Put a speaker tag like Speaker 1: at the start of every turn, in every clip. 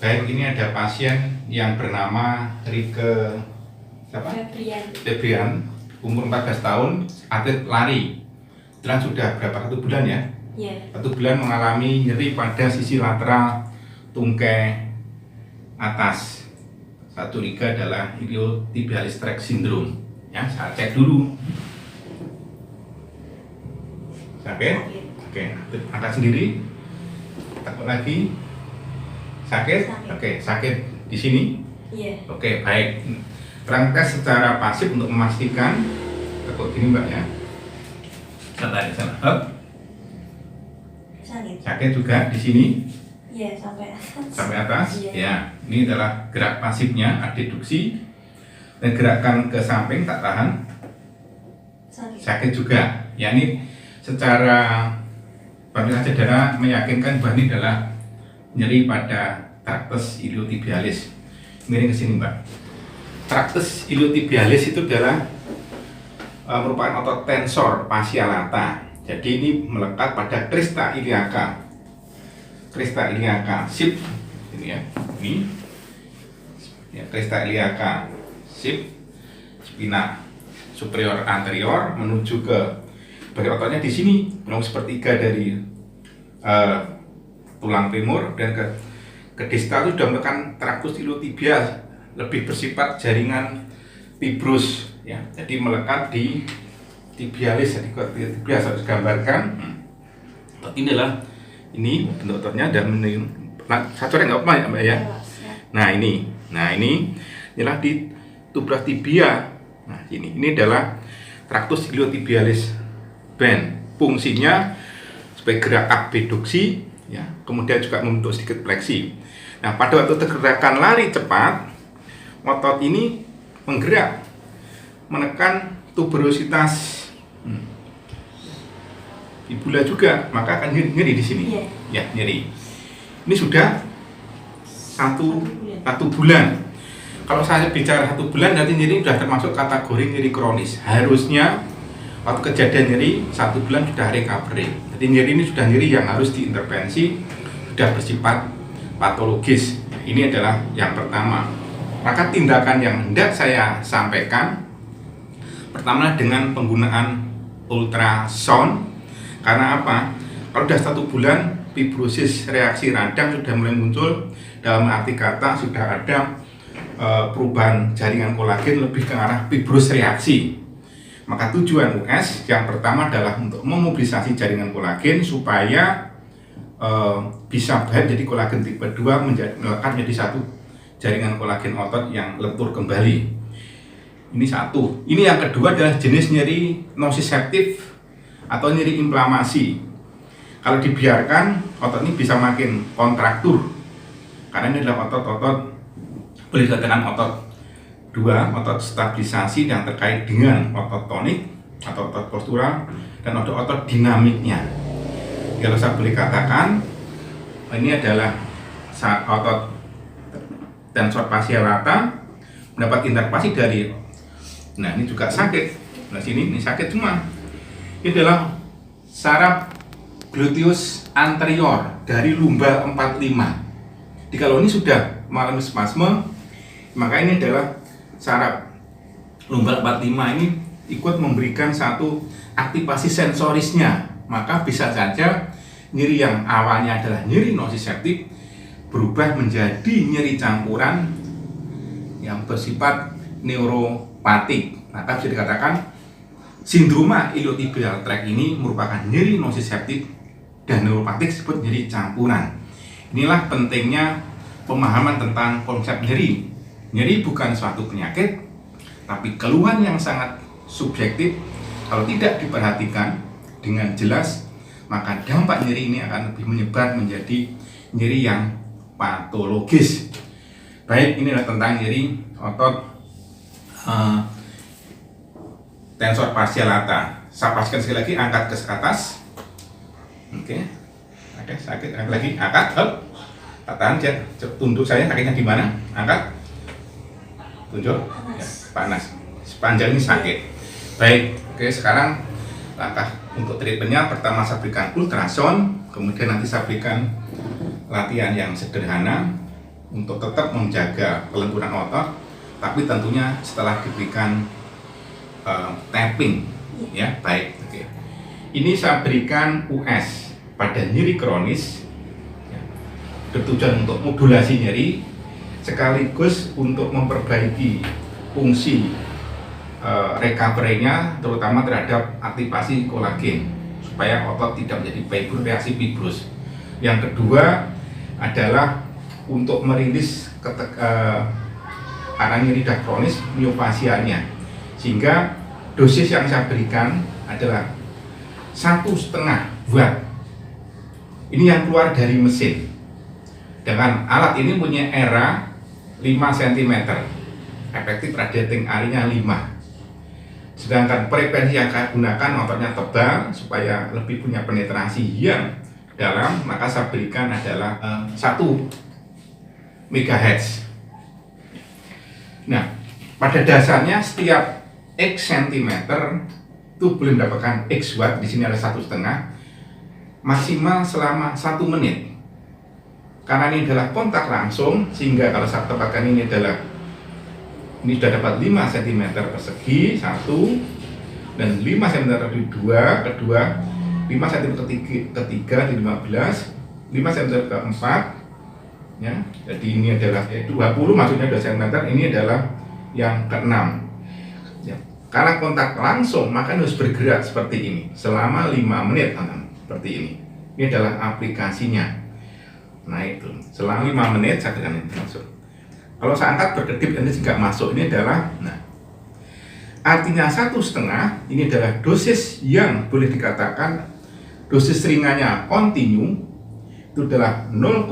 Speaker 1: Baik, ini ada pasien yang bernama Rike Febrian, umur 14 tahun, atlet lari. Dan sudah berapa, 1 bulan ya?
Speaker 2: Iya.
Speaker 1: 1 bulan mengalami nyeri pada sisi lateral tungkai atas. Satu Rike adalah iliotibialis tract syndrome. Ya, saya cek dulu. Sakit? Oke, angkat sendiri. Takut lagi. Sakit? Oke, sakit di sini?
Speaker 2: Iya.
Speaker 1: Oke, baik. Rangka secara pasif untuk memastikan. Takut gini Mbak ya. Saya tarik sana. Up. Sakit juga di sini?
Speaker 2: Iya, sampai atas.
Speaker 1: Sampai atas?
Speaker 2: Iya.
Speaker 1: Ya, ini adalah gerak pasifnya, adduksi. Dan gerakan ke samping tak tahan. Sakit juga. Ya, ini secara pemeriksaan cedera meyakinkan bahwa ini adalah nyeri pada tractus iliotibialis. Miring ke sini Mbak. Tractus iliotibialis itu adalah merupakan otot tensor fascia lata. Jadi ini melekat pada crista iliaca. Crista iliaca, sip. Ini ya, ini. Ya, crista iliaca, sip. Spina superior anterior menuju ke bagian ototnya di sini, belum sepertiga dari tulang femur, dan ke distal itu sudah menekan tractus iliotibial, lebih bersifat jaringan fibrus ya. Jadi melekat di tibialis. Jadi tibialis harus gambarkan. Ini adalah ini bentuk ototnya dan satu orang nggak apa ya Mbak ya. Nah ini adalah di tubuh tibia. Nah ini adalah tractus iliotibialis band. Fungsinya sebagai gerak abduksi ya, kemudian juga membentuk sedikit fleksi. Nah pada waktu gerakan lari cepat, otot ini menggerak menekan tuberositas fibula juga, maka akan nyeri di sini. Ya, nyeri. Ini sudah satu bulan. Kalau saya bicara 1 bulan, nanti nyeri sudah termasuk kategori nyeri kronis. Harusnya waktu kejadian nyeri 1 bulan sudah recovery. Jadi nyeri ini sudah nyeri yang harus diintervensi, sudah bersifat patologis. Ini adalah yang pertama. Maka tindakan yang hendak saya sampaikan, pertama dengan penggunaan ultrasound. Karena apa? Kalau sudah 1 bulan, fibrosis reaksi radang sudah mulai muncul. Dalam arti kata sudah ada perubahan jaringan kolagen lebih ke arah fibrous reaksi. Maka tujuan US yang pertama adalah untuk memobilisasi jaringan kolagen supaya bisa baik jadi kolagen tipe 2 melekat menjadi satu jaringan kolagen otot yang lentur kembali. Ini satu. Ini yang kedua adalah jenis nyeri nociceptif atau nyeri inflamasi. Kalau dibiarkan, otot ini bisa makin kontraktur. Karena ini adalah otot-otot, boleh dikatakan otot 2, otot stabilisasi yang terkait dengan otot tonik atau otot postural dan otot dinamiknya. Kalau saya boleh katakan, ini adalah otot tensor fascia lata mendapat interpelasi dari, nah ini juga sakit. Nah sini ini sakit semua. Ini adalah saraf gluteus anterior dari lumbal 45. Jadi kalau ini sudah mengalami spasme, maka ini adalah saraf lumbal 45 ini ikut memberikan satu aktivasi sensorisnya. Maka bisa saja nyeri yang awalnya adalah nyeri nociceptif berubah menjadi nyeri campuran yang bersifat neuropatik. Maka bisa dikatakan sindroma iliotibial tract ini merupakan nyeri nociceptif dan neuropatik disebut nyeri campuran. Inilah pentingnya pemahaman tentang konsep nyeri. Nyeri bukan suatu penyakit, tapi keluhan yang sangat subjektif. Kalau tidak diperhatikan dengan jelas, maka dampak nyeri ini akan lebih menyebar menjadi nyeri yang patologis. Baik, ini adalah tentang nyeri otot tensor fascia lata. Saya pastikan sekali lagi, angkat ke atas. Oke. Oke, sakit. Angkat lagi, angkat. Up. Tahan, tunduk saya sakitnya di mana? Angkat. Tunjuk. Ya, panas. Sepanjang ini sakit. Baik. Oke, sekarang langkah untuk treatmentnya, pertama saya berikan ultrasound, kemudian nanti saya berikan latihan yang sederhana untuk tetap menjaga kelenturan otot, tapi tentunya setelah diberikan tapping, ya baik. Oke. Ini saya berikan US pada nyeri kronis, ya, bertujuan untuk modulasi nyeri sekaligus untuk memperbaiki fungsi recovery-nya, terutama terhadap aktivasi kolagen supaya otot tidak menjadi reaksi fibrus. Yang kedua adalah untuk merilis arah nyeri kronis miofasianya, sehingga dosis yang saya berikan adalah 1,5 watt. Ini yang keluar dari mesin dengan alat ini punya era 5 cm, efektif radiating area-nya 5. Sedangkan frekuensi yang saya gunakan ototnya tebal supaya lebih punya penetrasi yang dalam, maka saya berikan adalah 1 MHz. Nah, pada dasarnya setiap X cm itu boleh mendapatkan X watt. Di sini ada 1,5, maksimal selama 1 menit. Karena ini adalah kontak langsung, sehingga kalau saya tempatkan ini sudah dapat 5 cm persegi 1, dan 5 cm kedua 5 cm ketiga di 15, 5 cm keempat, ya. Jadi ini adalah 20, maksudnya 2 cm, ini adalah yang ke-6, ya. Karena kontak langsung, maka harus bergerak seperti ini selama 5 menit, seperti ini. Ini adalah aplikasinya. Nah itu, selama 5 menit saya akan langsung. Kalau saya angkat berkedip nanti juga masuk. Ini adalah, nah, artinya 1,5 ini adalah dosis yang boleh dikatakan dosis ringannya kontinu, itu adalah 0,5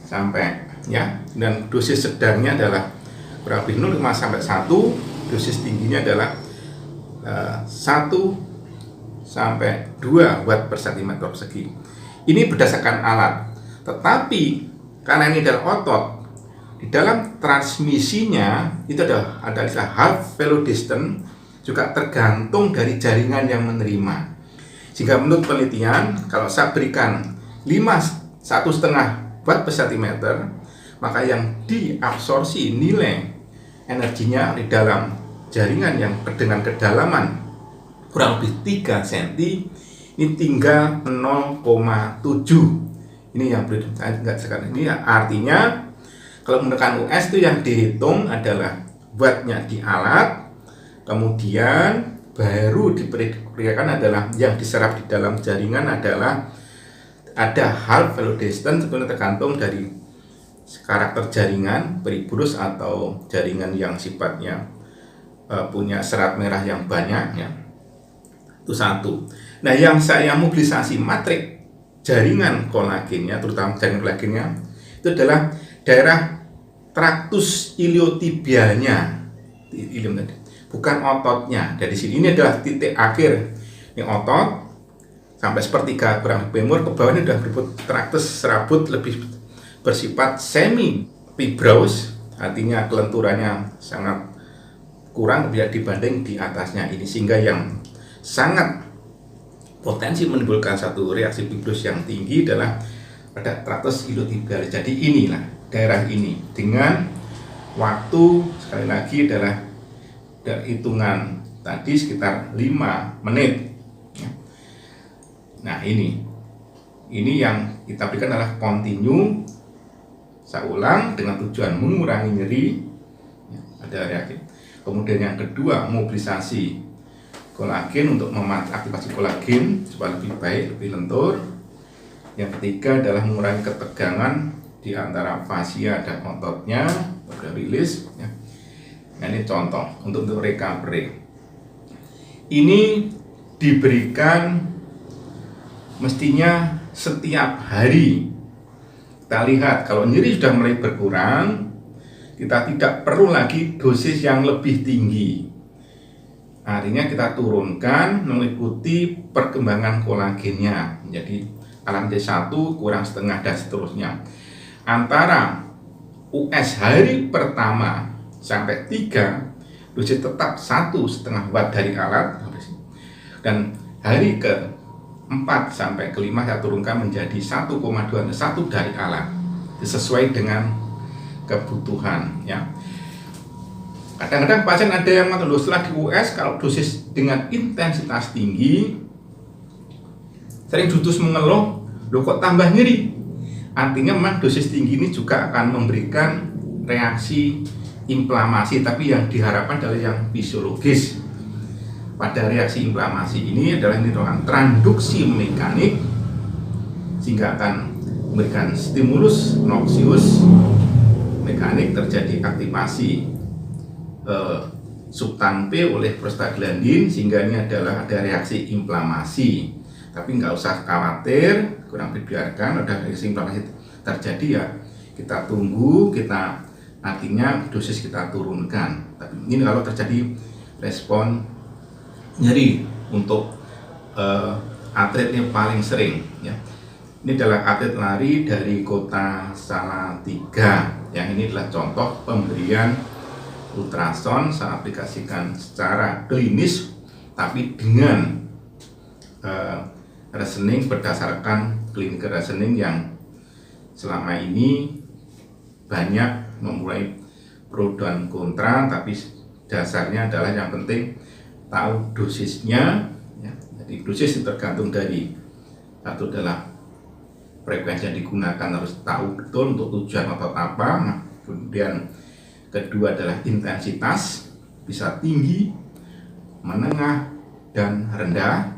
Speaker 1: sampai ya, dan dosis sedangnya adalah kurang lebih 0,5 sampai 1, dosis tingginya adalah 1 sampai 2 watt per cm persegi. Ini berdasarkan alat, tetapi karena ini adalah otot, di dalam transmisinya itu ada half velocity distance, juga tergantung dari jaringan yang menerima. Sehingga menurut penelitian, kalau saya berikan 1,5 watt per cm, maka yang diabsorpsi nilai energinya di dalam jaringan yang dengan kedalaman kurang lebih 3 cm, ini tinggal 0,7. Ini yang perlu enggak sekarang. Ini artinya kalau menggunakan US itu yang dihitung adalah wattnya di alat, kemudian baru diperkirakan adalah yang diserap di dalam jaringan adalah ada half velocity distance, sebenarnya tergantung dari karakter jaringan, fibrous atau jaringan yang sifatnya punya serat merah yang banyak, ya. Itu satu. Nah, yang saya mobilisasi matrik jaringan kolagennya, terutama jaringan kolagennya, itu adalah daerah traktus iliotibialnya, bukan ototnya. Dari sini ini adalah titik akhir, ini otot sampai sepertiga kurang femur ke bawah, ini sudah berbentuk traktus serabut lebih bersifat semi fibrous, artinya kelenturannya sangat kurang bila dibanding di atasnya ini, sehingga yang sangat potensi menimbulkan satu reaksi fibrus yang tinggi adalah pada traktus iliotibial. Jadi inilah daerah ini dengan waktu, sekali lagi adalah hitungan tadi sekitar 5 menit. Nah ini yang kita berikan adalah kontinu. Saya ulang, dengan tujuan mengurangi nyeri, ada reaksi. Kemudian yang kedua, mobilisasi kolagen untuk aktivasi kolagen supaya lebih baik, lebih lentur. Yang ketiga adalah mengurangi ketegangan di antara fascia dan ototnya, pada rilis, ya. Nah, ini contoh untuk recovery. Ini diberikan mestinya setiap hari. Kita lihat kalau nyeri sudah mulai berkurang, kita tidak perlu lagi dosis yang lebih tinggi. Artinya kita turunkan mengikuti perkembangan kolagennya menjadi alam D1 kurang setengah dan seterusnya. Antara US hari pertama sampai 3 dosis tetap 1,5 watt dari alat, dan hari ke 4 sampai ke 5 saya turunkan menjadi 1,2 1 dari alat. sesuai dengan kebutuhan ya. Kadang-kadang pasien ada yang setelah di US kalau dosis dengan intensitas tinggi sering jutus mengeluh, loh kok tambah nyeri. Artinya memang dosis tinggi ini juga akan memberikan reaksi inflamasi, tapi yang diharapkan adalah yang fisiologis. Pada reaksi inflamasi ini adalah transduksi mekanik sehingga akan memberikan stimulus noxious mekanik, terjadi aktivasi substan P oleh prostaglandin sehingga ini adalah ada reaksi inflamasi. Tapi nggak usah khawatir, kurang dibiarkan ada reaksi inflamasi terjadi ya kita tunggu, kita artinya dosis kita turunkan. Tapi ini kalau terjadi respon nyeri untuk atlet yang paling sering ya. Ini adalah atlet lari dari kota Salatiga. Yang ini adalah contoh pemberian ultrason saya aplikasikan secara klinis tapi dengan reasoning berdasarkan clinical reasoning yang selama ini banyak memulai pro dan kontra, tapi dasarnya adalah yang penting tahu dosisnya ya. Jadi dosis itu tergantung dari satu adalah frekuensi yang digunakan, harus tahu betul untuk tujuan otot apa. Nah, kemudian kedua adalah intensitas, bisa tinggi, menengah, dan rendah.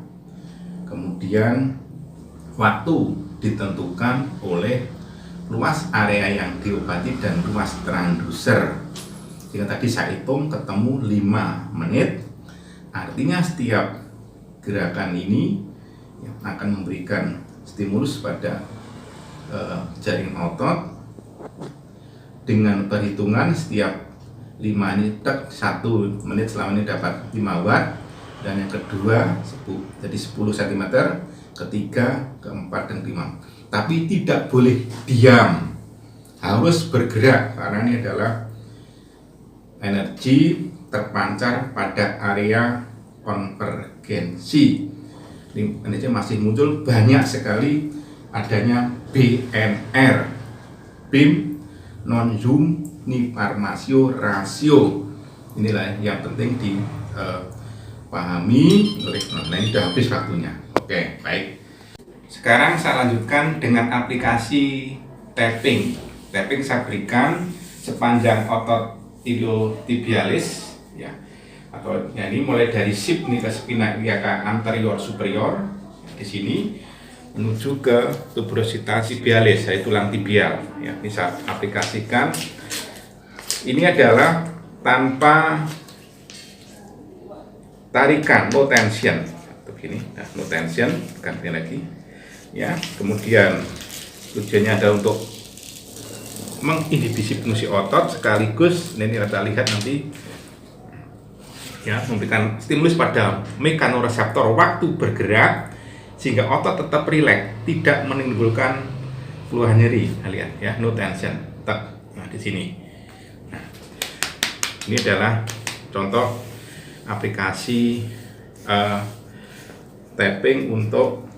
Speaker 1: Kemudian waktu ditentukan oleh luas area yang diobati dan luas transducer. Jika tadi saya hitung ketemu 5 menit, artinya setiap gerakan ini akan memberikan stimulus pada jaring otot dengan perhitungan setiap 5 menit 1 menit selama ini dapat 5 watt, dan yang kedua 10, jadi 10 cm, ketiga, keempat, dan kelima. Tapi tidak boleh diam, harus bergerak karena ini adalah energi terpancar pada area konvergensi. Ini masih muncul banyak sekali adanya BNR, BIM non-zoom information rasio. Inilah yang penting dipahami oleh teman-teman. Nah, ini sudah habis waktunya. Oke, baik. Sekarang saya lanjutkan dengan aplikasi tapping. Tapping saya berikan sepanjang otot iliotibialis ya. Atau ya, ini mulai dari sip nih ke spina iliaca anterior superior di sini menuju ke tuberosita tibialis, yaitu tulang tibial ya. Bisa aplikasikan. Ini adalah tanpa tarikan, no tension begini. Nah, no tension, ganti lagi ya. Kemudian tujuannya adalah untuk menginhibisi fungsi otot sekaligus ini kita lihat nanti ya, memberikan stimulus pada mekanoreseptor waktu bergerak sehingga otot tetap rileks, tidak menimbulkan keluhan nyeri. Nah, lihat ya, no tension. Nah, di sini. Nah, ini adalah contoh aplikasi tapping untuk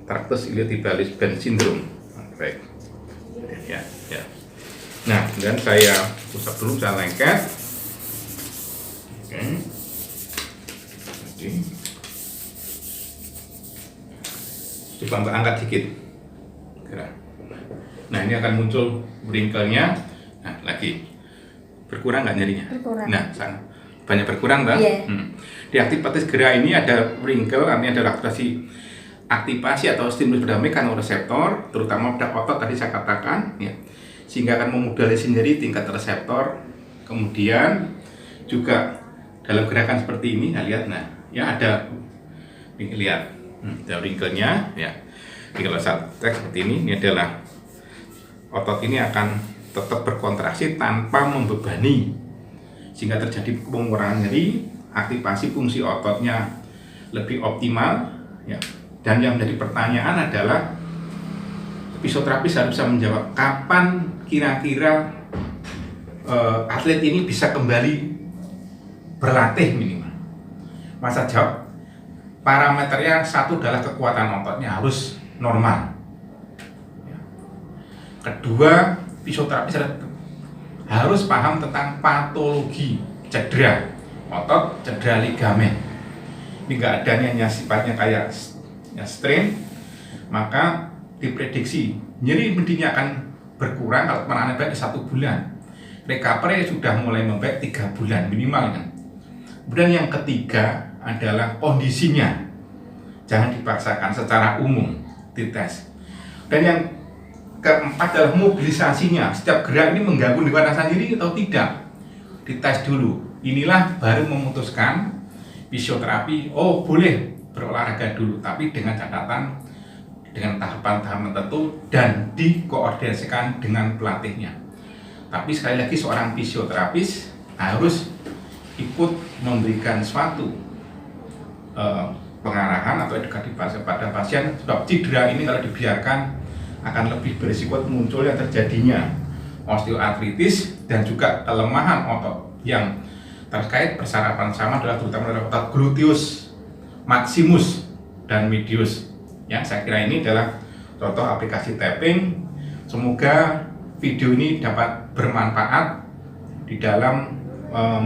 Speaker 1: tractus iliotibialis band syndrome. Baik. Ya, ya. Nah, kemudian saya pusat dulu, saya lengket. Oke. Oke. Coba angkat dikit. Nah, ini akan muncul wrinkle-nya. Nah, lagi berkurang nggak nyerinya?
Speaker 2: Berkurang.
Speaker 1: Nah, sana banyak berkurang, Mbak.
Speaker 2: Yeah.
Speaker 1: Di aktivitas gerak ini ada wrinkle, artinya ada aktivasi atau stimulus pada mekanoreseptor, terutama pada otot tadi saya katakan, ya, sehingga akan memodulasi nyeri tingkat reseptor. Kemudian juga dalam gerakan seperti ini, nah, lihat, nah, ya ada, lihat, ada wrinkle-nya, ya. Jadi kalau saya cek seperti ini adalah otot ini akan tetap berkontraksi tanpa membebani, sehingga terjadi pengurangan nyeri, aktivasi fungsi ototnya lebih optimal, ya. Dan yang menjadi pertanyaan adalah fisioterapis harus bisa menjawab kapan kira-kira atlet ini bisa kembali berlatih minimal. Masa jawab parameternya satu adalah kekuatan ototnya harus normal. Kedua, fisioterapis harus paham tentang patologi cedera otot, cedera ligamen. Ini nggak adanya sifatnya kayak strain, maka diprediksi nyeri medinya akan berkurang kalau penanganan baik 1 bulan. Recovery sudah mulai membaik 3 bulan minimal kan. Kemudian yang ketiga adalah kondisinya, jangan dipaksakan, secara umum dites. Dan yang keempat adalah mobilisasinya, setiap gerak ini mengganggu lingkungan rasa nyeri atau tidak, dites dulu. Inilah baru memutuskan fisioterapi, oh boleh berolahraga dulu, tapi dengan catatan, dengan tahapan-tahapan tertentu dan dikoordinasikan dengan pelatihnya. Tapi sekali lagi seorang fisioterapis harus ikut memberikan suatu pengarahan atau edukasi pada pasien, sebab cedera ini kalau dibiarkan akan lebih berisiko munculnya terjadinya osteoartritis dan juga kelemahan otot yang terkait persarapan sama adalah terutama adalah otot gluteus maximus dan medius. Ya, saya kira ini adalah contoh aplikasi tapping. Semoga video ini dapat bermanfaat di dalam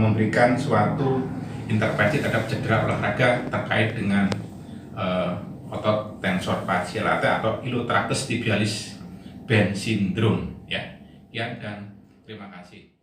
Speaker 1: memberikan suatu intervensi terhadap cedera olahraga terkait dengan otot tensor fascial lata atau iliopsoas tibialis band syndrome. Ya, sekian dan terima kasih.